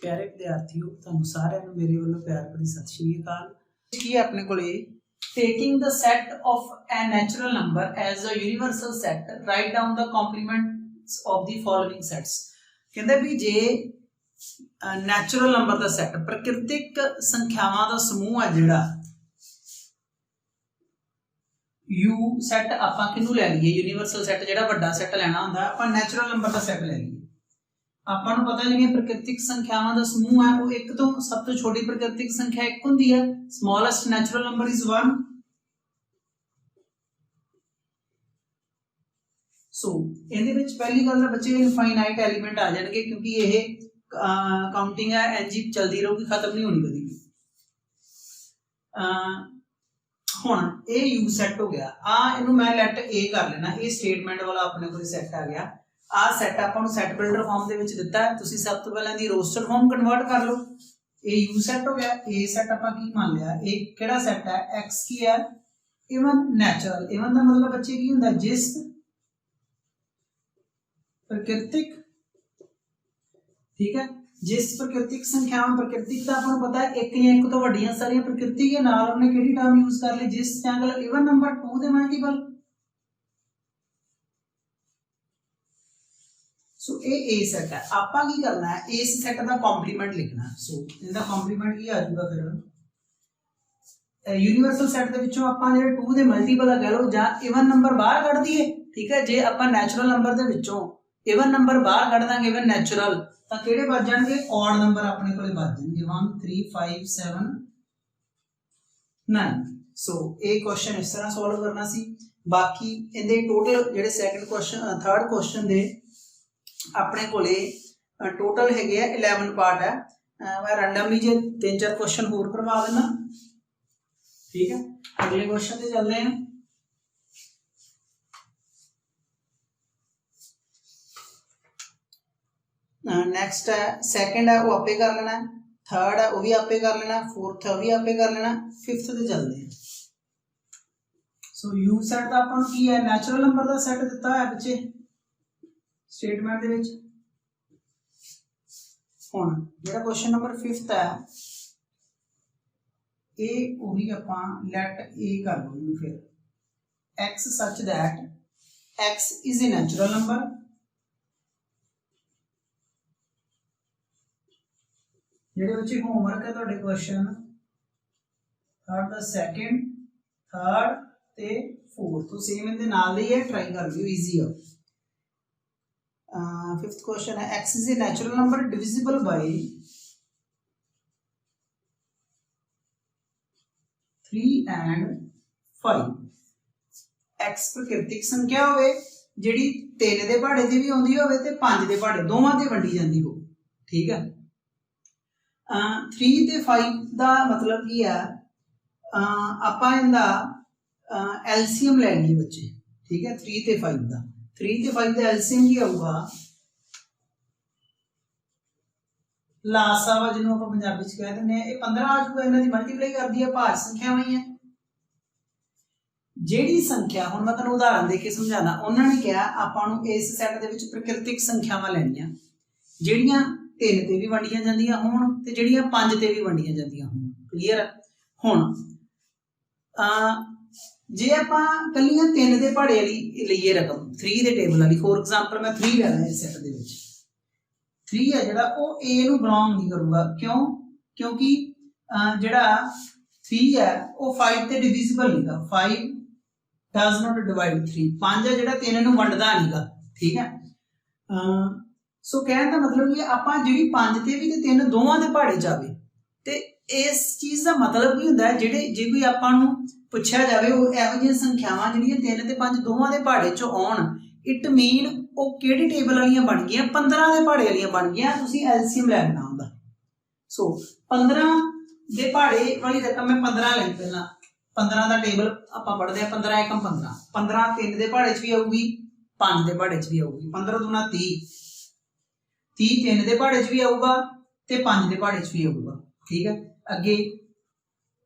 प्यारे विद्यार्थियों, तुहानू सारिआं नूं मेरे वल्लों प्यार भरी सत श्री अकाल। की है अपने कोले taking the set of a natural number as a universal set, write down the complements of the following sets। कहंदे भी जे नैचुरल नंबर का सैट प्राकृतिक संख्यावां का समूह है जिहड़ा यू सैट आपां किनू लै लईए यूनीवर्सल सैट जिहड़ा वड्डा सैट लैना हुंदा आपां नैचुरल नंबर का सैट लै लईए। आपां नूं पता जिहड़ियां प्राकृतिक संख्यावां का समूह है वो एक तो सब तो छोटी प्राकृतिक संख्या एक हुंदी है, स्मॉलेस्ट नैचुरल नंबर इज 1। सो इहदे विच पहली गल तां बच्चे इनफाइनाइट एलीमेंट आ जाणगे क्योंकि ये काउंटिंग है एनजी चलती रहूगी, खत्म नहीं होनी कभी भी। हुण ये यू सैट हो गया, इनू मैं लैट ए कर लेना, ये स्टेटमेंट वाला अपने को सैट आ गया। सैट आपां नूं सैट बिल्डर फॉर्म दे विच दिता है, तुसीं सब तो पहले दी रोस्टर फॉर्म कन्वर्ट कर लो। ये यू सैट हो गया, ए सैट आपां की मान लिया, ये किहड़ा सैट है एक्स की है इवन नैचुरल। इवन दा मतलब बच्चे की हुंदा जिस प्राकृतिक, ठीक है, जिस प्राकृतिक संख्यावां प्राकृतिक दा आपां नूं पता है एक या एक तो वड्डियां सारियां प्राकृतिक है नाल हमने किहड़ी टर्म यूज कर ली जिस ट्रायंगल इवन नंबर 2 दे मल्टीपल। सो ए सेट है, आपां की करना है इस सेट का कॉम्प्लीमेंट लिखना। सो इनका कॉम्प्लीमेंट की आ जाऊगा फिर यूनिवर्सल सेट दे विचों आपां जेहड़े 2 दे मल्टीपल कह लो जां इवन नंबर बाहर कढ दईए, ठीक है। जे आपां नैचुरल नंबर दे विचों इवन नंबर बाहर कढ दांगे इवन नैचुरल तां किहड़े बच जाणगे ऑड नंबर अपने कोले बच जाणगे 1 3 5 7 9। सो ए क्वेश्चन इस तरह सॉल्व करना सी। बाकी इहदे टोटल जेहड़े सेकंड क्वेश्चन थर्ड क्वेश्चन दे अपने कोले टोटल है 11 पार्ट है। मैं रैंडमली जे 3-4 क्वेश्चन होर करवा देना, ठीक है। अगले क्वेश्चन पे चलते हैं। नेक्स्ट है सेकंड है वो आपे कर लेना है, थर्ड है वो भी आपे कर लेना, फोर्थ है वो भी आपे कर लेना, फिफ्थ पे चलते हैं। सो यू सेट दा अपन की है नैचुरल नंबर का सेट दिता है बच्चे स्टेटमेंट दे विच। हुण जेड़ा क्वेश्चन नंबर 5th है ए वही आपां लेट ए कर लूंगे फिर x such that x is a natural number जेडे बच्चे होमवर्क है तुहाडे क्वेश्चन थर्ड दा सेकंड थर्ड ते फोर्थ तो सेम इनदे नाल ही है, ट्राई कर लियो इजी है। फिफ्थ क्वेश्चन है x is a natural number divisible by 3 and 5। x प्राकृतिक संख्या होवे जेडी 3 दे पहाड़े ते भी आउंदी होवे ते 5 दे पहाड़े दोवां ते वंडी जांदी हो, ठीक है। 3 ते 5 दा मतलब की है आपां इनदा एलसीएम लैनी बच्चे, ठीक है। 3 ते 5 दा 3 ते 5 दा एलसीएम की आऊगा लासा वा जिन्हों आप पंजाबी च कह दिंदे हैं 15 आ जाऊगा, इन्हां दी मल्टीप्लाई कर दी है भाज संख्यावां ही है। जेड़ी संख्या हुण मैं तुहानूं उदाहरण दे के समझाना, उन्होंने कहा आपां नूं इस सैट दे विच प्राकृतिक संख्यावां लैणीआं जेड़ियां 3 ते भी वंडियां जांदियां होण ते जेड़ियां 5 ते भी वंडियां जांदियां होण, क्लीयर है। हुण जे आपां कल्लियां 3 दे पहाड़े वाली लईए रकम 3 दे टेबल वाली, फॉर एग्जांपल मैं 3 लैना इस सैट दे विच 3 है जिहड़ा वो ए नूं बिलोंग नहीं करूगा, क्यों? क्योंकि जिहड़ा 3 है वो 5 ते डिविजिबल नहींगा, 5 डज नॉट डिवाइड 3, 5 है जिहड़ा 3 नूं वंडदा नहींगा, ठीक है। सो कहण दा मतलब कि आपां जिहड़ी 5 ते भी ते 3 दोवां दे पहाड़े जावे ते इस चीज़ का मतलब की हुंदा है जिहड़े जे कोई आपां नूं पुछया जावे वो इहो जिहियां संख्यावां जिहड़ियां 3 ते 5 दोवां दे पहाड़े चों आउण, इट मीन वो किहड़ी टेबल वालियां बन गईयां 15 दे पहाड़े वालियां बन गईयां, तुसीं एलसीएम लैना हुंदा। सो 15 दे पहाड़े वाली रकम मैं 15 लई पहला 15 दा टेबल आपां पढ़दे आ 15 एकम 15 15 3 दे पहाड़े च भी आऊगी 5 दे पहाड़े च भी आऊगी, 15 दूना 30 30 3 दे पहाड़े च भी आऊगा ते 5 दे पहाड़े च भी आऊगा, ठीक है। अगे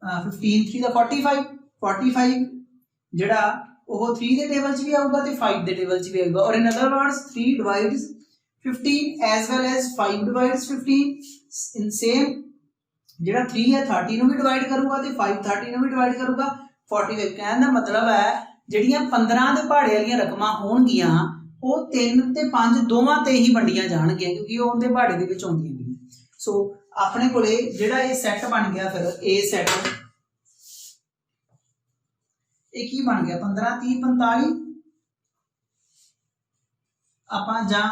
15 3 दा 45 45 जिहड़ा वो 3 दे टेबल च भी आऊगा ते 5 दे टेबल च भी आऊगा, और in other words 3 divides 15 as well as 5 divides 15 in same ਜਿਹੜਾ 3 है 30 ਨੂੰ ਵੀ ਡਿਵਾਈਡ ਕਰੂਗਾ ਤੇ 5 30 ਨੂੰ ਵੀ ਡਿਵਾਈਡ ਕਰੂਗਾ 45 ਕਹਿਣ ਦਾ ਮਤਲਬ ਹੈ ਜਿਹੜੀਆਂ 15 ਦੇ ਪਹਾੜੇ ਵਾਲੀਆਂ ਰਕਮਾਂ ਹੋਣਗੀਆਂ ਉਹ 3 ਤੇ 5 ਦੋਵਾਂ ਤੇ ਹੀ ਵੰਡੀਆਂ ਜਾਣਗੀਆਂ ਕਿਉਂਕਿ ਉਹ ਉਹਦੇ ਪਹਾੜੇ ਦੇ ਵਿੱਚ ਆਉਂਦੀਆਂ ਨੇ ਸੋ ਆਪਣੇ ਕੋਲੇ ਜਿਹੜਾ ਇਹ ਸੈੱਟ ਬਣ ਗਿਆ ਫਿਰ ਇਹ ਸੈੱਟ ਇਹ ਕੀ ਬਣ ਗਿਆ 15 30 45 ਆਪਾਂ ਜਾਂ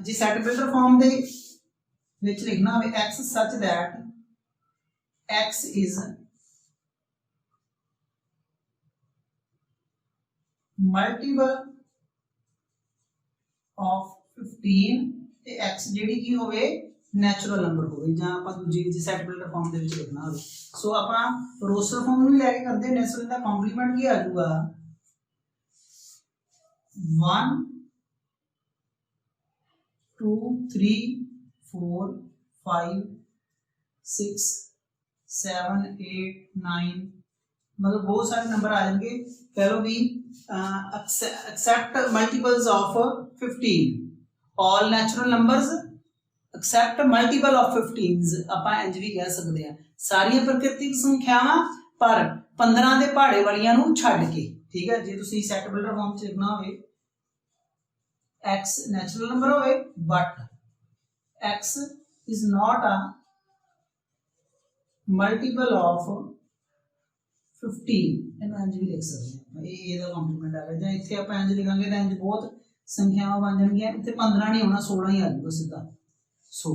ਜੇ ਸੈਟ ਬਿਲਡਰ ਫਾਰਮ ਦੇ ਵਿੱਚ ਲਿਖਣਾ ਹੋਵੇ x such that x is multiple of 15 ਤੇ x ਜਿਹੜੀ ਕੀ ਹੋਵੇ ਨੈਚੁਰਲ ਨੰਬਰ ਹੋਵੇ ਜਾਂ ਆਪਾਂ ਦੂਜੀ ਜੇ ਸੈਟ ਬਿਲਡਰ ਫਾਰਮ ਦੇ ਵਿੱਚ ਲਿਖਣਾ ਹੋਵੇ ਸੋ ਆਪਾਂ ਰੋਸਟਰ ਫਾਰਮ ਨੂੰ ਲੈ ਕੇ ਕਰਦੇ ਨੈਚੁਰਲ ਦਾ ਕੰਪਲੀਮੈਂਟ ਕੀ ਆ ਜਾਊਗਾ 1 2 3 4 5 6 7 8 9 मतलब बहुत सारे नंबर आ जाएंगे कह लो भी accept multiples of 15 all natural numbers accept multiple of 15s ਆਪਾਂ ਇੰਜ ਵੀ ਕਹਿ ਸਕਦੇ ਆ ਸਾਰੀਆਂ ਪ੍ਰਕਿਰਤਿਕ ਸੰਖਿਆਵਾਂ ਪਰ 15 ਦੇ ਪਹਾੜੇ ਵਾਲੀਆਂ ਨੂੰ ਛੱਡ ਕੇ ਠੀਕ ਹੈ ਜੇ ਤੁਸੀਂ ਸੈਟ ਬਿਲਡਰ ਫਾਰਮ ਚ ਲਿਖਣਾ ਹੋਵੇ x natural number होवे but x is not a multiple of 15 ਇਹਨੂੰ ਇੰਜ ਵੀ ਲਿਖ ਸਕਦੇ ਹਾਂ ਇਹ ਇਹਦਾ ਕੰਪਲੀਮੈਂਟ ਆ ਗਿਆ ਜਾਂ ਇੱਥੇ ਆਪਾਂ ਇੰਜ ਲਿਖਾਂਗੇ ਤਾਂ ਇੰਜ ਬਹੁਤ ਸੰਖਿਆਵਾਂ ਬਣ ਜਾਣਗੀਆਂ ਇੱਥੇ 15 ਨਹੀਂ ਹੋਣਾ 16 ਹੀ ਆ ਜਾਊਗਾ ਸਿੱਧਾ ਸੋ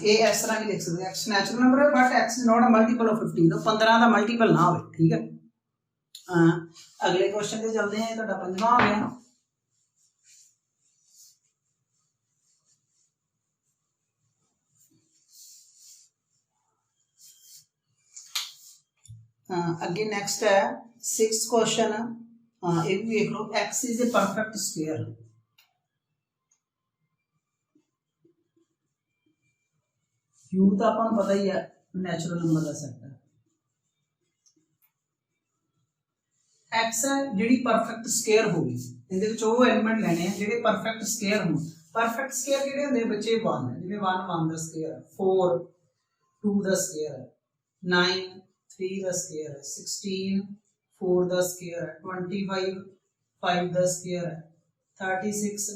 ਇਹ ਇਸ ਤਰ੍ਹਾਂ ਵੀ ਲਿਖ ਸਕਦੇ x natural number है but x is not a multiple of 15 तो 15 ਦਾ ਮਲਟੀਪਲ ਨਾ ਹੋਵੇ ਠੀਕ ਹੈ ਅਗਲੇ ਕੁਐਸਚਨ ਤੇ ਚੱਲਦੇ ਹਾਂ ਇਹ ਤੁਹਾਡਾ ਪੰਜਵਾਂ ਆ ਗਿਆ again next है sixth question एक भी देख लो x is a perfect square u तो अपन पता ही है नेचुरल नंबर का सेट है x है ਜਿਹੜੀ परफेक्ट स्क्वायर होगी ਇਹਦੇ ਵਿੱਚ ਉਹ ਐਲੀਮੈਂਟ ਲੈਣੇ ਆ ਜਿਹੜੇ परफेक्ट स्क्वायर ਹੋਣ परफेक्ट स्क्वायर ਜਿਹੜੇ ਹੁੰਦੇ ਬੱਚੇ 1 ਹੈ ਜਿਵੇਂ 1 1 ਦਾ ਸਕੁਅਰ ਹੈ 4 2 ਦਾ ਸਕੁਅਰ ਹੈ 9 3 the square है 16 4 the square है 25 5 the square है 36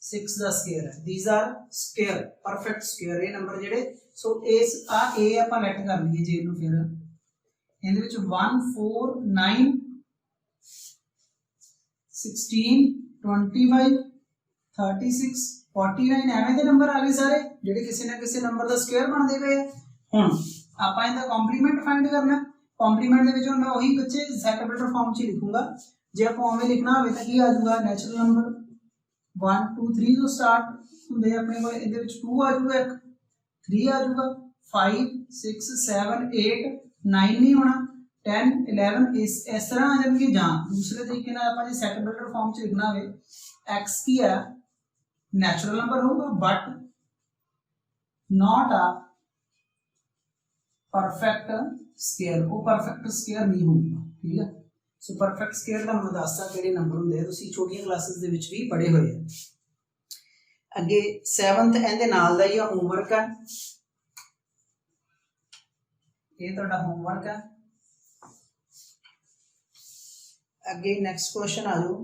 6 the square है these are square perfect square ये नंबर जेडे सो इस आ ए ਆਪਾਂ ਲੈਟ ਕਰ ਲਈਏ ਜੇ ਇਹਨੂੰ ਫਿਰ ਇਹਦੇ ਵਿੱਚ 1 4 9 16 25 36 49 ਐਵੇਂ ਦੇ ਨੰਬਰ ਆ ਗਏ ਸਾਰੇ ਜਿਹੜੇ ਕਿਸੇ ਨਾ ਕਿਸੇ ਨੰਬਰ ਦਾ ਸਕੁਅਰ ਬਣਦੇ ਪਏ ਹੁਣ ਆਪਾਂ ਇਹਦਾ ਕੰਪਲੀਮੈਂਟ ਫਾਈਂਡ ਕਰਨਾ ਕੰਪਲੀਮੈਂਟ ਦੇ ਵਿੱਚ ਹੁਣ ਮੈਂ ਉਹੀ ਬੱਚੇ ਸੈਟ ਬਿਲਡਰ ਫਾਰਮ ਚ ਲਿਖੂੰਗਾ ਜੇ ਆਪਾਂ ਉਵੇਂ ਲਿਖਣਾ ਹੋਵੇ ਤਾਂ ਕੀ ਆ ਜਾਊਗਾ ਨੈਚੁਰਲ ਨੰਬਰ 1 2 3 ਤੋਂ ਸਟਾਰਟ ਹੁੰਦੇ ਆਪਣੇ ਕੋਲ ਇਹਦੇ ਵਿੱਚ 2 ਆ ਜਾਊਗਾ ਇੱਕ 3 ਆ ਜਾਊਗਾ 5 6 7 8 9 ਨਹੀਂ ਹੋਣਾ 10 11 ਇਸ ਤਰ੍ਹਾਂ ਆ ਜਾਣਗੇ ਜਾਂ ਦੂਸਰੇ ਤਰੀਕੇ ਨਾਲ ਆਪਾਂ ਜੇ ਸੈਟ ਬਿਲਡਰ ਫਾਰਮ ਚ ਲਿਖਣਾ ਹੋਵੇ x ਕੀ ਹੈ ਨੈਚੁਰਲ ਨੰਬਰ ਹੋਊਗਾ but not a perfect square वो परफेक्ट स्क्वायर नहीं होगा ठीक है सो परफेक्ट स्क्वायर का मैं दसदा किहड़े नंबर हुंदे तुसीं छोटियां क्लासेस दे विच भी पढ़े होए हैं अगे 7th इहदे नाल दा ही होमवर्क है ये तुहाडा होमवर्क है अगे नेक्स्ट क्वेश्चन आ जाओ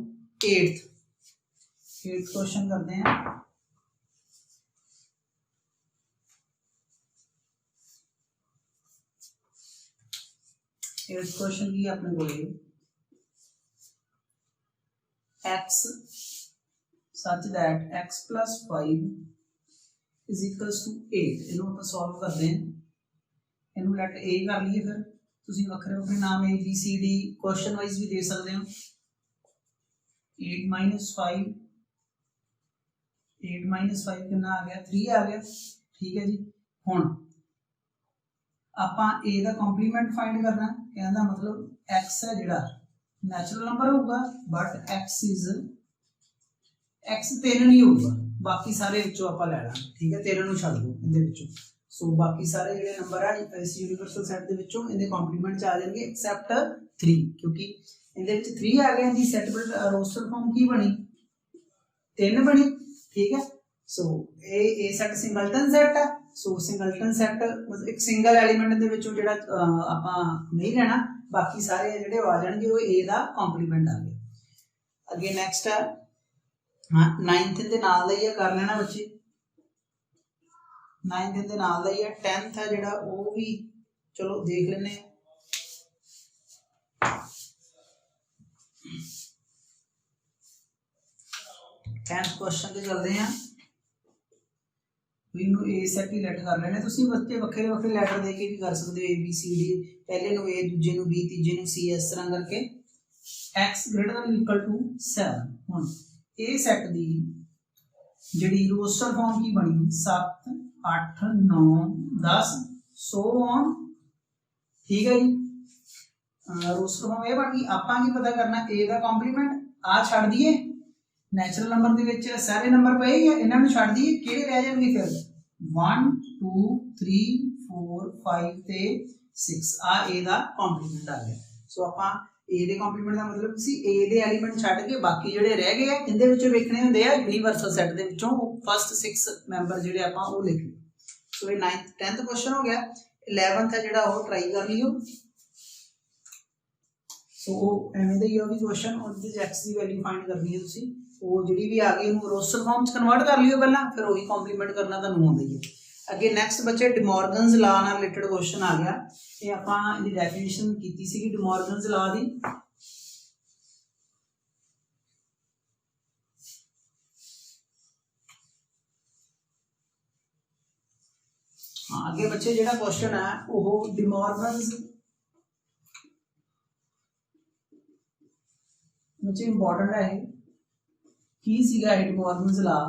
8th क्वेश्चन करते हैं एट्थ क्वेश्चन की अपने को x such that x plus 5 is equals to 8 इन्हों ਆਪਾਂ सॉल्व करते हैं इन्हों लेट a कर लिए फिर ਤੁਸੀਂ ਵੱਖਰੇ ਵੱਖਰੇ ਨਾਮ a b c d question wise भी दे सकते हो 8 minus 5 कितना आ गया 3 आ गया ठीक है जी हुण ਆਪਾਂ a ਦਾ ਕੰਪਲੀਮੈਂਟ ਫਾਈਂਡ ਕਰਨਾ ਕਹਿੰਦਾ ਮਤਲਬ x ਹੈ ਜਿਹੜਾ ਨੈਚੁਰਲ ਨੰਬਰ ਹੋਊਗਾ ਬਟ x ਇਜ਼ x 3 ਨਹੀਂ ਹੋਊਗਾ ਬਾਕੀ ਸਾਰੇ ਵਿੱਚੋਂ ਆਪਾਂ ਲੈ ਲਾਂਗੇ ਠੀਕ ਹੈ 13 ਨੂੰ ਛੱਡ ਦਿਓ ਇਹਦੇ ਵਿੱਚੋਂ ਸੋ ਬਾਕੀ ਸਾਰੇ ਜਿਹੜੇ ਨੰਬਰ ਆ ਇਸ ਯੂਨੀਵਰਸਲ ਸੈਟ ਦੇ ਵਿੱਚੋਂ ਇਹਦੇ ਕੰਪਲੀਮੈਂਟ ਚ ਆ ਜਾਣਗੇ ਐਕਸੈਪਟ 3 ਕਿਉਂਕਿ ਇਹਦੇ ਵਿੱਚ 3 ਆ ਗਿਆ ਦੀ ਸੈਟ ਬਿਲਡ ਰੋਸਟਰ ਫਾਰਮ ਕੀ ਬਣੀ 3 ਬਣੀ ਠੀਕ ਹੈ सो ए सैट सिंगलटन सैट है। सो सिंगलटन सैट एक सिंगल एलीमेंट दे विचों जिहड़ा आपां नहीं लेना, बाकी सारे जिहड़े आ जाणगे वो ए दा कॉम्प्लीमेंट आ गया। अगे नैक्सट है हाँ 9th दे नाल दा ही है, कर लेना बच्चे 9th दे नाल दा ही है। 10th है जिहड़ा वो भी चलो देख लेने। 10th क्वेश्चन ते चलदे हैं। इनू ए सैट ही लेट कर लेने, तुसीं बच्चे वक्रे वक्रे लेटर दे के भी कर सकते हो, ए बी सी डी, पहले नु ए दूजे नु बी तीजे नु सी, इस तरह करके x greater than equal to 7। हुण ए सैट दी जिहड़ी रोस्टर फॉर्म की बनी 7 8 9 10 सो ऑन, ठीक है जी। रोस्टर फॉर्म ये बन गई। आपां की पता करना ए दा कॉम्प्लीमेंट आ छड़ दिए, नैचुरल नंबर दे विच सारे नंबर पए ही इन्हां नूं छड़ दिए, किहड़े रह जाणगे फिर 1 2 3 4 5 ते 6 आ ए दा कॉम्प्लीमेंट आ गया। सो आपां ए दे कॉम्प्लीमेंट दा मतलब सी ए दे एलीमेंट छड़ के बाकी जिहड़े रह गए आ इहदे विचों वेखणे हुंदे आ यूनिवर्सल सेट दे विचों फर्स्ट 6 मैंबर जिहड़े आपां वो लिखने। सो ये 9th 10th क्वेश्चन हो गया। 11th है जिहड़ा वो ट्राई कर लियो। सो एवें दा ही हो भी क्वेश्चन, और जिस x दी वैल्यू फाइंड करनी है तुसीं वो जिहड़ी भी आ गई उहनूं रोस्टर फॉर्म च कन्वर्ट कर लियो पहला, फिर वही कॉम्प्लीमेंट करना तुहानूं आउंदा ही है। अगे नैक्सट बच्चे डिमॉर्गन्स लॉ नाल रिलेटेड क्वेश्चन आ गया। ये आपां इहदी डेफिनेशन कीती सी डिमॉर्गन्स लॉ दी। हाँ अगे बच्चे जिहड़ा क्वेश्चन है वो डिमॉर्गन्स बच्चे इंपॉर्टेंट है की सीगा डिमॉर्गन्स लॉ।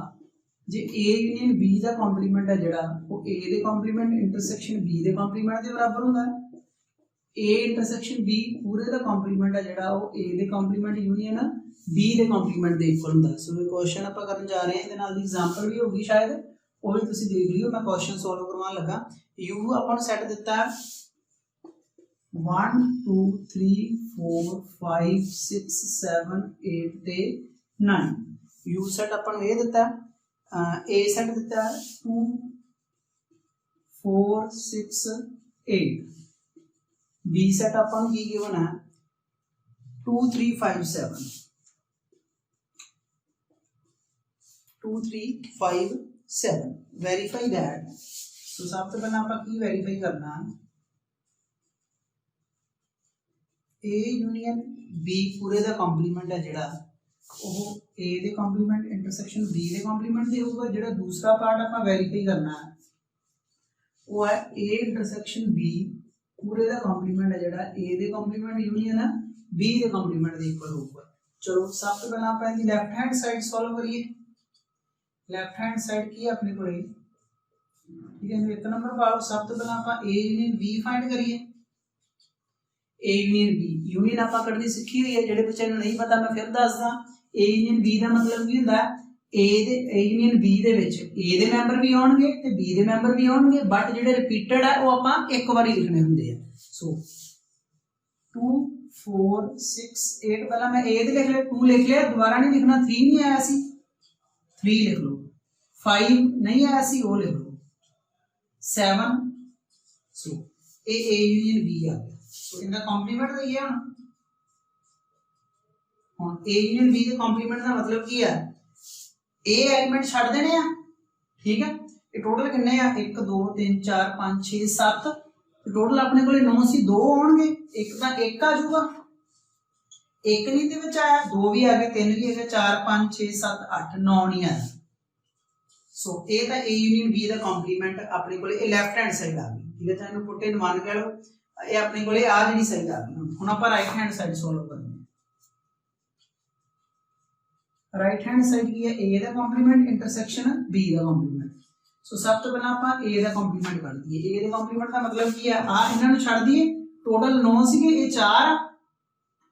जे ए यूनियन बी दा कॉम्प्लीमेंट है जिहड़ा वो ए दे कॉम्प्लीमेंट इंटरसेक्शन बी दे कॉम्प्लीमेंट दे बराबर हुंदा है। ए इंटरसेक्शन बी पूरे दा कॉम्प्लीमेंट है जिहड़ा वो ए दे कॉम्प्लीमेंट यूनियन बी दे कॉम्प्लीमेंट दे इक्वल हुंदा है। सो ये क्वेश्चन आपां करन जा रहे हैं, इहदे नाल दी एग्जांपल भी होगी शायद, वो भी तुसीं देख लियो। मैं क्वेश्चन सॉल्व करवाउण लगा। यू आपां नूं सैट दित्ता है 1 2 3 4 5 6 7 8 ते 9। यू सेट अपन ये दिता है, ए सेट दिता है 2 4 6 8। बी सेट अपन की गिवन है 2 3 5 7 2 3 5 7। Verify that. तो सब तो पहले आप की वेरीफाई करना है ए यूनियन बी पूरे दा कॉम्प्लीमेंट है जिहड़ा वो ए दे कॉम्प्लीमेंट इंटरसेक्शन बी दे कॉम्प्लीमेंट दे होगा। जिहड़ा दूसरा पार्ट आपां वेरीफाई करना है वो है ए इंटरसेक्शन बी पूरे दा कॉम्प्लीमेंट है जिहड़ा ए दे कॉम्प्लीमेंट यूनियन है बी दे कॉम्प्लीमेंट दे इक्वल होगा। चलो सब तो पहले आपां इहदी लेफ्ट हैंड साइड सॉल्व करिए। लेफ्ट हैंड साइड की अपने को, ठीक है, एक नंबर पाओ। सब तो पहले आपां ए यूनियन बी फाइंड करिए। ए यूनियन बी यूनियन आपां कढ़नी सीखी हुई है, जिहड़े बच्चे नूं नहीं पता मैं फिर दसदा। ए यूनियन बी दा मतलब की हुंदा है ए यूनियन बी दे विच ए दे मैंबर भी आउणगे ते बी दे मैंबर भी आउणगे, बट जिहड़े रिपीटेड है वो आपां एक बारी लिखने हुंदे आ। सो 2 4 6 8 पहला मैं ए दे लिख लिया, 2 लिख लिया, दोबारा नहीं लिखना। 3 नहीं आया सी 3 लिख लो, 5 नहीं आया सी वो लिख लो, 7। सो ए यूनियन बी आ गया। सो इनका कॉम्प्लीमेंट तो ये है हुण ए यूनियन बी दे कॉम्प्लीमेंट का मतलब की है ए एलिमेंट छड़ देने आ, ठीक है। ये टोटल कितने आ 1 2 3 4 5 6 7 टोटल अपने को 9 सी 2 आउणगे। एक तां एक आ जाऊगा, एक नहीं दे विच आया, 2 भी आ गए, 3 भी आ गए, 4 5 6 7 8 9 नहीं आया। सो ए तां ए यूनियन बी दा कॉम्प्लीमेंट अपने को लेफ्ट हैंड साइड आ गई, ठीक है। चाहे इहनूं पुट इन वन कह लो, ये अपने को आ जिहड़ी साइड आ गई। हुण आपां राइट हैंड साइड सॉल्व करनी। राइट हैंड साइड की है ए दा कॉम्प्लीमेंट इंटरसेक्शन बी दा कॉम्प्लीमेंट। सो सब तो पहले आपां ए दा कॉम्प्लीमेंट कर दिए। ए दा कॉम्प्लीमेंट का मतलब की है आ इन्हां नूं छड़ दिए, टोटल 9 सीगे, ये 4 आ,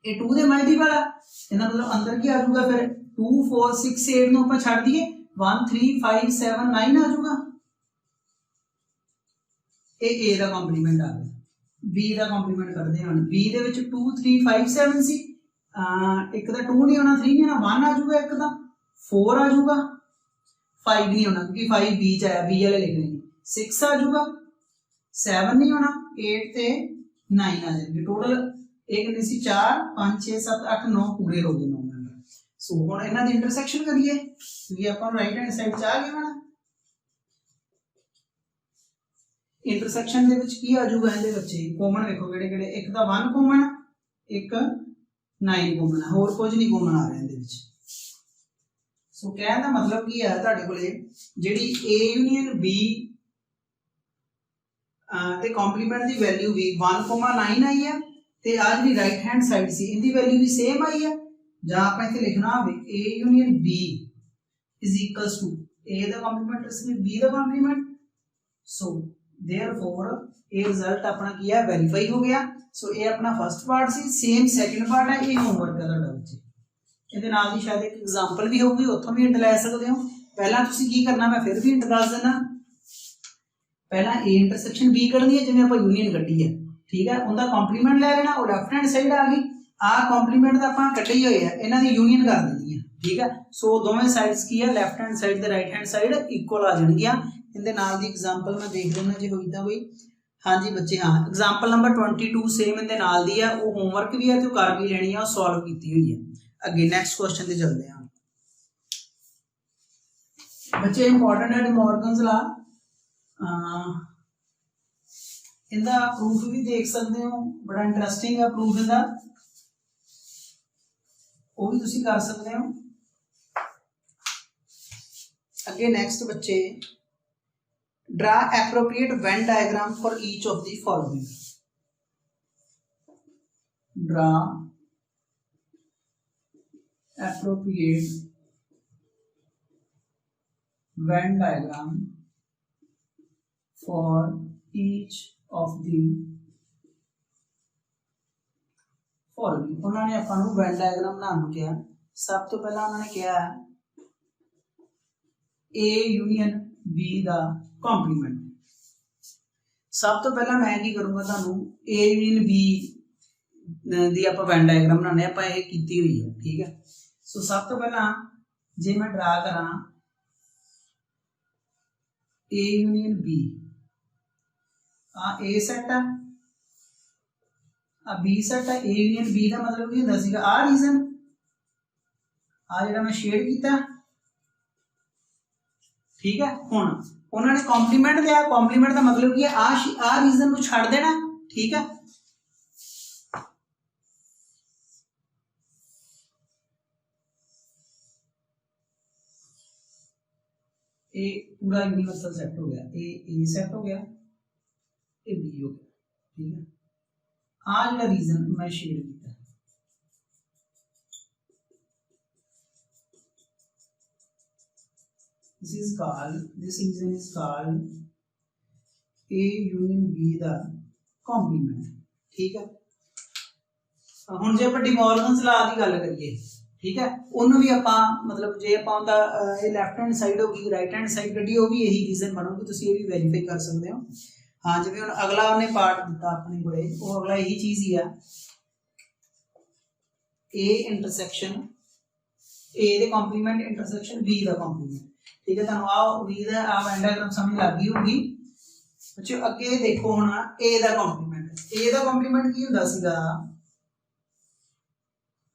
ये 2 दे मल्टीपल आ, इहदा मतलब अंदर की आ जाऊगा फिर 2 4 6 8 नूं आपां छड़ दिए 1 3 5 7 9 आ जाऊगा। ये ए दा कॉम्प्लीमेंट आ गया। बी दा कॉम्प्लीमेंट करदे हन, बी दे विच 2 3 5 7 सी, एक दा 2 नहीं होना, 3 नहीं होना, 1 आ जाऊगा, एक दा 4 आ जाऊगा। 5 नहीं होना क्योंकि 5 बी च आया, बी वाले लिखने नहीं। 6 आ जाऊगा, 7 नहीं होना, 8 ते 9 आ जाएंगे। टोटल एक नहीं सी 4 5 6 7 8 9 पूरे हो गए 9 मेंबर। सो हुण इन्हां दी इंटरसेक्शन करिए क्योंकि आपां राइट हैंड साइड च आ गए ना। इंटरसेक्शन दे विच की आ जाऊगा इहदे बच्चे कॉमन देखो किहड़े किहड़े, एक दा 1 कॉमन, एक 9 कॉमन है, होर कुछ नहीं कॉमन आ रहा इहदे विच। सो कहने दा मतलब की है तुहाडे कोले जिहड़ी A यूनियन B ते कॉम्प्लीमेंट दी वैल्यू भी 1,9 आई है ते आ जिहड़ी राइट हैंड साइड सी इहदी वैल्यू भी सेम आई है। जां आपां इत्थे लिखना होवे A union B is equals to A दा कॉम्प्लीमेंट इसमें B दा कॉम्प्लीमेंट। सो देयरफॉर ये रिजल्ट अपना की है वेरीफाई हो गया। सो ये अपना फर्स्ट पार्ट सी, सेम सेकंड पार्ट है, ये होमवर्क है तुहाडा बच्चे। ਇਹਦੇ ਨਾਲ ਦੀ शायद एक एग्जांपल भी होगी, ਉੱਥੋਂ भी हिंट ਲੈ ਸਕਦੇ ਹੋ। ਪਹਿਲਾਂ ਤੁਸੀਂ ਕੀ ਕਰਨਾ, मैं फिर भी हिंट ਦੱਸ ਦੇਣਾ। ਪਹਿਲਾਂ A ਇੰਟਰਸੈਕਸ਼ਨ B ਕੱਢਣੀ ਹੈ, ਜਿਵੇਂ ਆਪਾਂ ਯੂਨੀਅਨ ਕੱਢੀ ਹੈ, ਠੀਕ ਹੈ। ਉਹਦਾ ਕੰਪਲੀਮੈਂਟ ਲੈ ਲੈਣਾ, ਉਹ ਲੈਫਟ ਹੈਂਡ ਸਾਈਡ ਆ ਗਈ। ਆ ਕੰਪਲੀਮੈਂਟ ਦਾ ਆਪਾਂ ਕੱਢੀ ਹੋਈ ਹੈ, ਇਹਨਾਂ ਦੀ ਯੂਨੀਅਨ ਕਰ ਦੇਣੀ ਹੈ, ਠੀਕ ਹੈ। ਸੋ ਦੋਵੇਂ ਸਾਈਡਸ ਕੀ ਹੈ, ਲੈਫਟ ਹੈਂਡ ਸਾਈਡ ਤੇ ਰਾਈਟ ਹੈਂਡ ਸਾਈਡ ਇਕੁਅਲ ਆ ਜਾਣਗੀਆਂ। ਇਹਦੇ ਨਾਲ ਦੀ ਐਗਜ਼ਾਮਪਲ ਮੈਂ ਦੇਖ ਲੈਣਾ ਜੇ ਹੋਈ ਤਾਂ ਕੋਈ। हाँ जी बच्चे, हाँ एग्जाम्पल नंबर 22 सेम इहदे नाल दी है, वो होमवर्क भी है तो कर भी लेनी है, सॉल्व की हुई है। अगे नेक्स्ट क्वेश्चन ते चलते हैं बच्चे। इंपॉर्टेंट है डिमॉर्गन्स लॉ, इनका प्रूफ भी देख सकते हो, बड़ा इंटरेस्टिंग है प्रूफ इनका, वो भी तुसी कर सकते हो। अगे नेक्स्ट बच्चे, draw appropriate Venn diagram for each of the following. Draw appropriate Venn diagram for each of the following. उन्होंने अपन को Venn diagram बनाने को किया। सब तो पहला उन्होंने किया A यूनियन B दा कॉम्प्लीमेंट। सब तो पहला मैं की करूंगा तुहानू A यूनियन B दी आपां वेन डायग्राम बनाने, आपां ये कीती हुई है, ठीक है। सो सब तो पहला जे मैं ड्रा करा A यूनियन B, आ A सेट है, आ B सेट है। A यूनियन B का मतलब की हुंदा सीगा आ रीजन, आ जिहड़ा मैं शेड कीता, ठीक है। हुण उन्होंने कॉम्प्लीमेंट लिया, कॉम्प्लीमेंट का मतलब कि आ रीजन को छड़ देना, ठीक है। ए पूरा यूनिवर्सल सेट हो गया, ए सेट हो गया, ए बी हो गया, ठीक है। आ जो रीजन मैं शेड किया, this region is called A union B the complement, ठीक है। हुण जे आपां डिमॉर्गन्स लॉ दी गल करिए, ठीक है, उन्होंने भी आपां मतलब जे आपां दा ये लेफ्ट हैंड साइड होगी, राइट हैंड साइड कड्डी, वो भी यही रीजन बनोगी, तुसीं ये भी वेरीफाई कर सकते हो। हाँ जिवें हुण अगला उन्हें पार्ट दिता अपने कोले, वो अगला यही चीज ही है, A इंटरसेक्शन A दे कॉम्प्लीमेंट इंटरसेक्शन B दा कॉम्प्लीमेंट, ठीक है। तुहानू आ V दा आ वेन डायग्राम समझ लग गई होगी बच्चों। अगे देखो हुण A दा कॉम्प्लीमेंट, A दा कॉम्प्लीमेंट की हुंदा सीगा,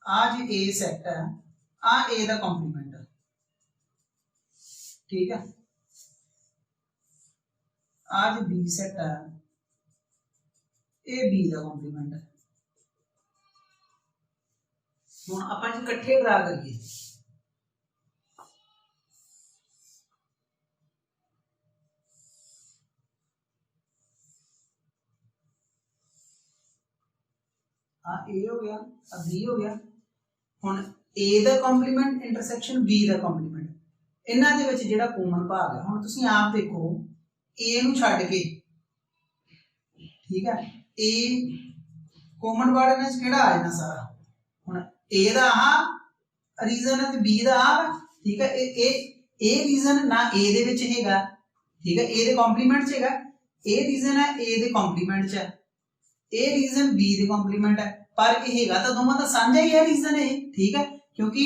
आ जे A सेट है, आ A दा कॉम्प्लीमेंट है, ठीक है। आ जे B सेट है, ए B दा कॉम्प्लीमेंट है। हुण आपां जे इकट्ठे ड्रा करिए, A हो गया, B हो गया। हुण A दा कॉम्प्लीमेंट इंटरसेक्शन B दा कॉम्प्लीमेंट, इन्हां दे विच जिहड़ा कॉमन भाग है, हुण तुसीं आप देखो A नूं छड्ड के, ठीक है, A कॉमन वर्ड इन्हां च किहड़ा आ जाना सारा। हुण A दा आ रीजन है ते B दा आ, ठीक है। ए रीजन ना A दे विच हैगा, ठीक है, A दे कॉम्प्लीमेंट च हैगा। A रीजन है A दे कॉम्प्लीमेंट च है, ए रीजन B दे कॉम्प्लीमेंट है, पर ये हैगा तो दोवां दा सांझा ही है रीजन है, ठीक है। क्योंकि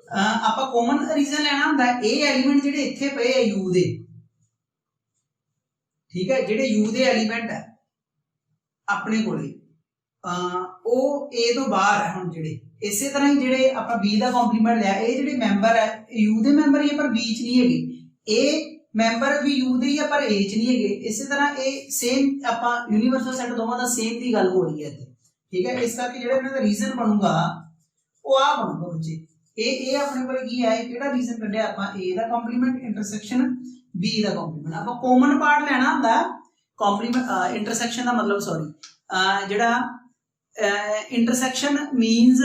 ਆਪਾਂ ਕਾਮਨ ਰੀਜ਼ਨ ਲੈਣਾ ਹੁੰਦਾ ਇਹ ਐਲੀਮੈਂਟ ਜਿਹੜੇ ਇੱਥੇ ਪਏ ਆ u ਦੇ, ਠੀਕ ਹੈ, ਜਿਹੜੇ u ਦੇ ਐਲੀਮੈਂਟ ਹੈ ਆਪਣੇ ਕੋਲੇ ਉਹ a ਤੋਂ ਬਾਹਰ ਹੈ। ਹੁਣ ਜਿਹੜੇ ਇਸੇ ਤਰ੍ਹਾਂ ਹੀ ਜਿਹੜੇ ਆਪਾਂ b ਦਾ ਕੰਪਲੀਮੈਂਟ ਲਿਆ, ਇਹ ਜਿਹੜੇ ਮੈਂਬਰ ਹੈ u ਦੇ ਮੈਂਬਰ ਹੀ ਪਰ b ਚ ਨਹੀਂ ਹੈਗੇ, a ਮੈਂਬਰ ਵੀ u ਦੇ ਹੀ ਆ ਪਰ a ਚ ਨਹੀਂ ਹੈਗੇ। ਇਸੇ ਤਰ੍ਹਾਂ ਇਹ ਸੇਮ ਆਪਾਂ ਯੂਨੀਵਰਸਲ ਸੈੱਟ ਦੋਵਾਂ ਦਾ ਸੇਮ ਦੀ ਗੱਲ ਹੋ ਰਹੀ ਹੈ ਇੱਥੇ, ਠੀਕ ਹੈ। ਇਸ ਕਰਕੇ ਜਿਹੜਾ ਇਹਨਾਂ ਦਾ ਰੀਜ਼ਨ ਬਣੂਗਾ ਉਹ ਆ ਬਣੂਗਾ ਬੱਚੇ, ਇਹ ਆਪਣੇ ਕੋਲ ਕੀ ਹੈ, ਕਿਹੜਾ ਰੀਜ਼ਨ ਕੱਢਿਆ ਆਪਾਂ, a ਦਾ ਕੰਪਲੀਮੈਂਟ ਇੰਟਰਸੈਕਸ਼ਨ b ਦਾ ਕੰਪਲੀਮੈਂਟ। ਆਪਾਂ ਕਾਮਨ ਪਾਰਟ ਲੈਣਾ ਹੁੰਦਾ ਕੰਪਲੀਮੈਂਟ ਇੰਟਰਸੈਕਸ਼ਨ ਦਾ ਮਤਲਬ ਸੌਰੀ ਜਿਹੜਾ ਇੰਟਰਸੈਕਸ਼ਨ ਮੀਨਸ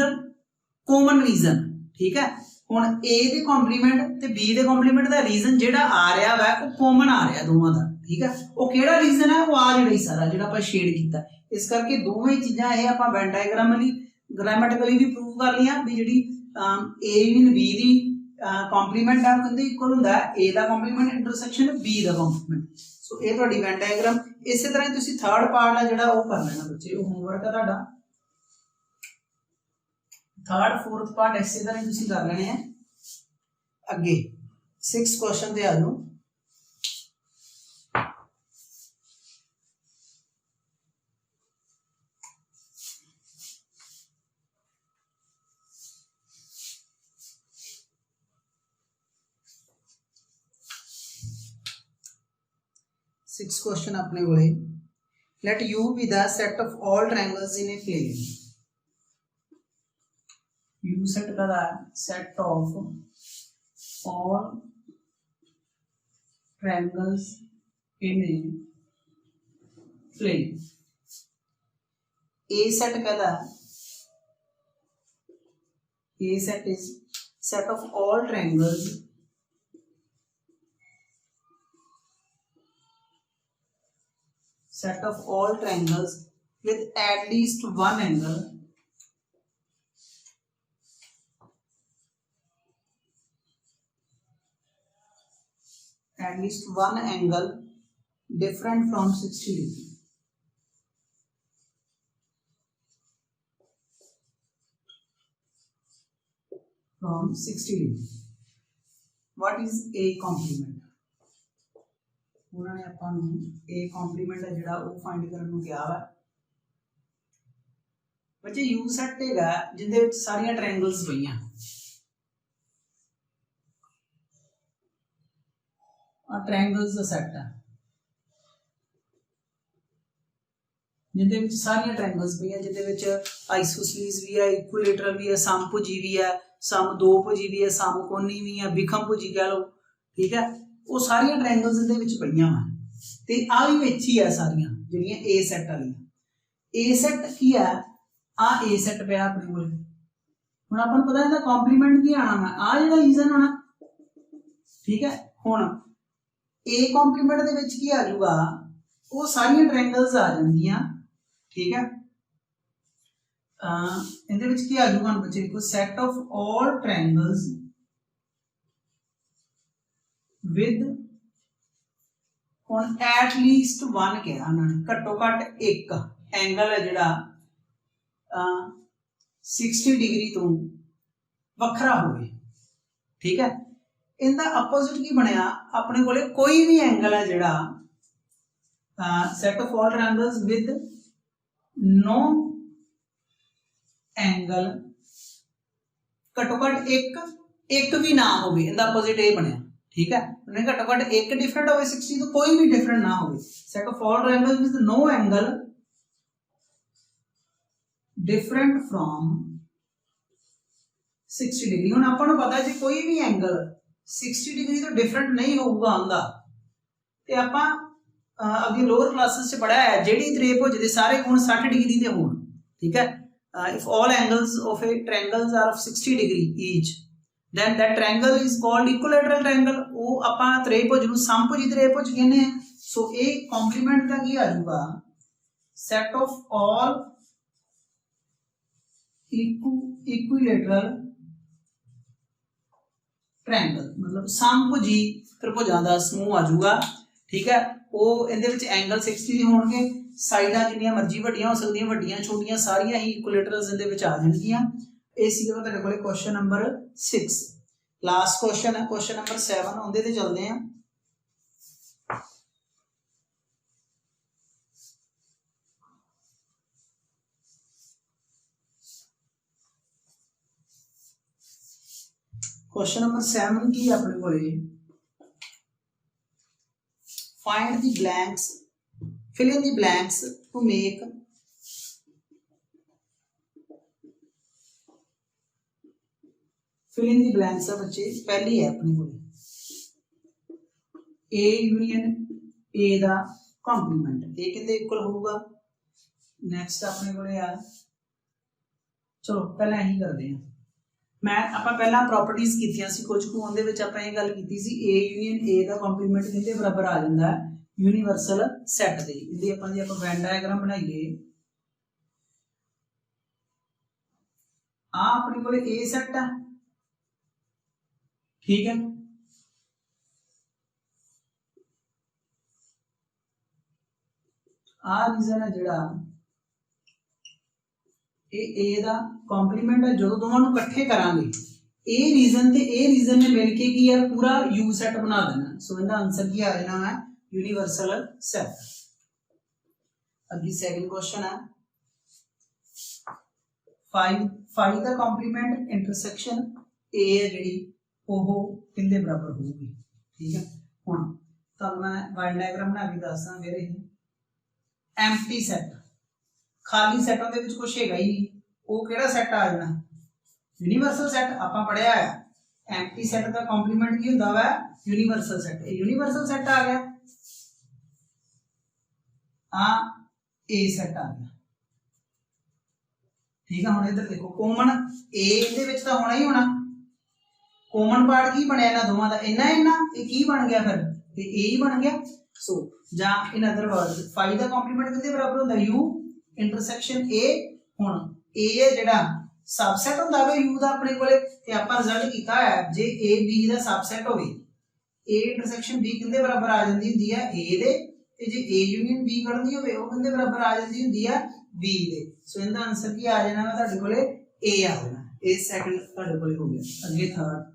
ਕਾਮਨ ਰੀਜ਼ਨ, ਠੀਕ ਹੈ। ਹੁਣ a ਦੇ ਕੰਪਲੀਮੈਂਟ ਤੇ b ਦੇ ਕੰਪਲੀਮੈਂਟ ਦਾ ਰੀਜ਼ਨ ਜਿਹੜਾ ਆ ਰਿਹਾ ਵਾ ਉਹ ਕਾਮਨ ਆ ਰਿਹਾ ਦੋਵਾਂ ਦਾ, ਠੀਕ ਹੈ। ਉਹ ਕਿਹੜਾ ਰੀਜ਼ਨ ਹੈ, ਉਹ ਆ ਜਿਹੜਾ ਹੀ ਸਾਰਾ ਜਿਹੜਾ ਆਪਾਂ ਸ਼ੇਡ ਕੀਤਾ। ਇਸ ਕਰਕੇ ਦੋਵੇਂ ਚੀਜ਼ਾਂ ਇਹ ਆਪਾਂ ਵੈਨ ਡਾਇਗਰਾਮਲੀ ਗ੍ਰਾਮੈਟਿਕਲੀ ਵੀ ਪ੍ਰੂਵ ਕਰ ਲਈਆਂ ਵੀ ਜਿਹੜੀ a ਇਨ b ਦੀ ਕੰਪਲੀਮੈਂਟ ਆ ਕਹਿੰਦੇ ਇਕੁਅਲ ਹੁੰਦਾ a ਦਾ ਕੰਪਲੀਮੈਂਟ ਇੰਟਰਸੈਕਸ਼ਨ b ਦਾ ਕੰਪਲੀਮੈਂਟ। ਸੋ ਇਹ ਤੁਹਾਡੀ ਵੈਨ ਡਾਇਗਰਾਮ। ਇਸੇ ਤਰ੍ਹਾਂ ਹੀ ਤੁਸੀਂ ਥਰਡ ਪਾਰਟ ਆ ਜਿਹੜਾ ਉਹ ਕਰ ਲੈਣਾ ਬੱਚੇ, ਉਹ ਹੋਮਵਰਕ ਆ ਤੁਹਾਡਾ। थर्ड फोर्थ पार्ट इसी तरह तुसी कर लेने हैं। अगे 6 क्वेश्चन ते आ जाओ। सिक्स क्वेश्चन अपने को, late U be the set of all triangles in a plane। U set का set of all triangles in a plane। A set का A set is set of all triangles with at least one angle different from 60 degree। From 60 degree। What is A complement? उन्होंने अपन A complement है जिहड़ा वो find करने को कहा है बच्चे। U सेट हैगा जिंदे विच सारियां ट्रायंगल्स पईयां, ट्रायंगल्स का सैट है जिंदे विच सारियां ट्रायंगल्स पईयां, जिंदे विच आइसोसेलेस भी है, इक्विलेटरल भी है, समभुजी भी है, समदोभुजी भी है, समकोणी भी है, विखमभुजी कह लो, ठीक है। वो सारियां ट्रायंगल्स इहदे विच पईयां वा ते आ भी विच ही है सारियां जिहड़ियां ए सैट वालियां। ए सैट की है, आ ए सैट पिया अपने कोल। हुण आपां नूं पता इहदा कंप्लीमेंट की आना वा, आ जिहड़ा रीजन होना, ठीक है। हुण ए कंप्लीमेंट दे विच की आ जाऊगा, वो सारियां ट्रायंगल्स आ जाणगियां, ठीक है। इहदे विच की आ जाऊगा बच्चे देखो, set of all triangles with हुण एट लीस्ट वन कहा उन्होंने, घट्टो घट एक एंगल है जिहड़ा 60 डिग्री तो वखरा होवे, ठीक है। इनका अपोजिट की बनया अपने कोले कोई भी एंगल है जिहड़ा set of all triangles with no angle घट्टो घट एक भी ना हो, इनका अपोजिट ये बनया, ठीक है। उन्हें घट्टो घट एक डिफरेंट हो 60 तो कोई भी डिफरेंट ना हो। Set of all triangles with no angle different from 60 degree. हुण आपां नूं पता है जी कोई भी एंगल 60 डिग्री तो डिफरेंट नहीं होगा आंदा, ते आपां अगे लोअर क्लासेस च पढ़ा है जेडी त्रिभुज दे सारे कोण 60 डिग्री दे होण, ठीक है। If all angles of a triangles are of 60 degree each then that triangle is called equilateral triangle। वो आपां त्रिभुज नूं समभुजी त्रिभुज कहने हैं। सो ए कंप्लीमेंट का की आ जाऊगा, set of all equilateral triangle, मतलब समभुजी त्रिभुजां दा समूह आ जाऊगा, ठीक है। वो इहदे विच एंगल 60 दे होणगे, साइडां जिन्नियां मर्जी वड्डियां हो सकदियां, वड्डियां छोटियां सारियां ही इक्विलेटरल्स इहदे विच आ जाणगियां। ਇਹ ਸੀਗਾ ਤੁਹਾਡੇ ਕੋਲੇ क्वेश्चन नंबर 6 लास्ट क्वेश्चन है क्वेश्चन नंबर 7 ਉਹਦੇ ਤੇ ਚੱਲਦੇ ਆ क्वेश्चन नंबर 7 की अपने को find the blanks fill in the blanks to make fill in the blanks है बच्चे पहली है अपने को A यूनियन A दा कंप्लीमेंट A कितने इक्वल होगा नेक्स्ट अपने को यार चलो पहले यही करते हैं मैं ਆਪਾਂ ਪਹਿਲਾਂ ਪ੍ਰੋਪਰਟੀਜ਼ ਕੀਤੀਆਂ ਸੀ ਕੁਝ ਕੁ ਉਹਦੇ ਵਿੱਚ ਆਪਾਂ ਇਹ ਗੱਲ ਕੀਤੀ ਸੀ A ਯੂਨੀਅਨ A ਦਾ ਕੰਪਲੀਮੈਂਟ ਕਿਹਦੇ ਬਰਾਬਰ ਆ ਜਾਂਦਾ ਹੈ यूनिवर्सल सैट ਦੇ ਇਹਦੀ ਆਪਾਂ ਜੇ ਆਪਾਂ ਵੈਨ ਡਾਇਗਰਾਮ ਬਣਾਈਏ ਆ ਆਪਣੇ ਕੋਲੇ A ਸੈਟ ਆ ठीक है आ रीजन है जिहड़ा ए दा कंप्लीमेंट है जो दोवां नूं इकट्ठे करांगे ए रीजन ते ए रीजन ने मिलके की यार पूरा यू सेट बना देना सो इनका आंसर की आ जाना है यूनिवर्सल सेट अगली सेकंड क्वेश्चन है 5 दा कंप्लीमेंट इंटरसेक्शन ए है जिहड़ी ਉਹ ਕਿੰਦੇ ਬਰਾਬਰ ਹੋਊਗੀ ਠੀਕ ਹੈ ਹੁਣ ਤੁਹਾਨੂੰ ਮੈਂ ਵਾਈਡ ਡਾਇਗਰਾਮ ਬਣਾ ਕੇ ਦੱਸਦਾ ਫਿਰ ਇਹ ਐਮਪਟੀ ਸੈਟ ਖਾਲੀ ਸੈਟਾਂ ਦੇ ਵਿੱਚ ਕੁਝ ਹੈਗਾ ਹੀ ਨਹੀਂ ਉਹ ਕਿਹੜਾ ਸੈਟ ਆ ਜਾਣਾ यूनिवर्सल सैट ਆਪਾਂ ਪੜਿਆ ਹੈ ਐਮਪਟੀ ਸੈਟ ਦਾ ਕੰਪਲੀਮੈਂਟ ਕੀ ਹੁੰਦਾ ਵਾ यूनिवर्सल सैट ਇਹ यूनिवर्सल सैट ਆ ਗਿਆ ਆ A ਸੈਟ ਆ ਗਿਆ ਠੀਕ ਹੈ ਹੁਣ ਇੱਧਰ ਦੇਖੋ ਕਾਮਨ A ਦੇ ਵਿੱਚ ਤਾਂ ਹੋਣਾ ਹੀ ਹੋਣਾ कॉमन पार्ट की बनया इन्हां दोवां दा इन्ना इन्ना ये की बन गया फिर ते A ही बन गया सो जां इन अदर वर्ड्स 5 दा कंप्लीमेंट किदे बराबर हुंदा U इंटरसेक्शन A हुण A है जेड़ा सबसेट हुंदा वे U दा अपने कोले ते आपां रिजल्ट कीता है जे A B दा सबसेट होवे A इंटरसेक्शन B किदे बराबर आ जांदी हुंदी है A दे ते जे A यूनियन B कढनी होवे ओ किदे बराबर आ जांदी हुंदी है B दे सो इनदा आंसर की आ जाना वा तुहाडे कोले A आ जाना ए सेकंड तुहाडे कोले हो गया अगे थर्ड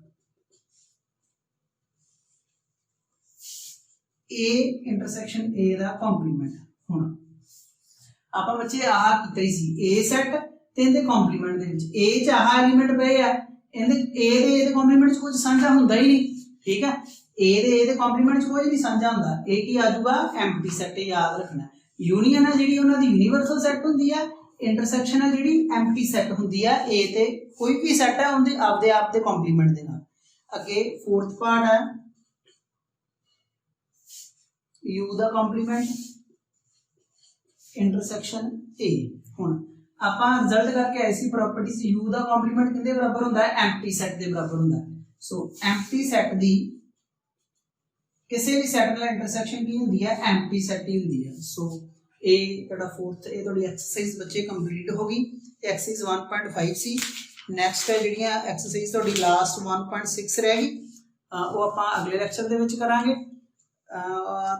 A इंटरसेक्शन A दा कंप्लीमेंट हुण आपां बच्चे आह कीता ही सी A सेट ते इहदे कंप्लीमेंट दे विच A च आह एलिमेंट पए आ इहदे A दे कंप्लीमेंट च कुछ साझा हुंदा ही नहीं ठीक है A दे कंप्लीमेंट च कुछ नहीं साझा हुंदा A की आ जाऊगा एम्प्टी सेट याद रखना यूनियन है जिहड़ी उन्हां दी यूनिवर्सल सेट हुंदी है इंटरसेक्शन है जिहड़ी एम्प्टी सेट हुंदी है A ते कोई भी सेट है उनदे आप दे कंप्लीमेंट दे नाल अगे फोर्थ पार्ट है U दा कंप्लीमेंट इंटरसेक्शन A हुण आपां रिजल्ट करके ऐसी प्रॉपर्टीज U दा कंप्लीमेंट किदे बराबर हुंदा है एम्प्टी सेट दे बराबर हुंदा है सो एम्प्टी सेट दी किसी भी सेट नाल इंटरसेक्शन की हुंदी है एम्प्टी सेट ही हुंदी है सो ए तुहाडा फोर्थ ए तुहाडी एक्सरसाइज बच्चे कंप्लीट हो गई एक्सरसाइज 1.5 सी नेक्स्ट है जिहड़ियां एक्सरसाइज तुहाडी लास्ट 1.6 रह गई वो आपां अगले लेक्चर दे विच करांगे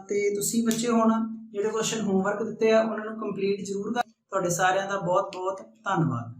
ਤੇ ਤੁਸੀਂ ਬੱਚੇ ਹੁਣ ਜਿਹੜੇ ਕੁਐਸਚਨ ਹੋਮਵਰਕ ਦਿੱਤੇ ਆ ਉਹਨਾਂ ਨੂੰ ਕੰਪਲੀਟ ਜ਼ਰੂਰ ਕਰ ਤੁਹਾਡੇ ਸਾਰਿਆਂ ਦਾ ਬਹੁਤ ਬਹੁਤ ਧੰਨਵਾਦ।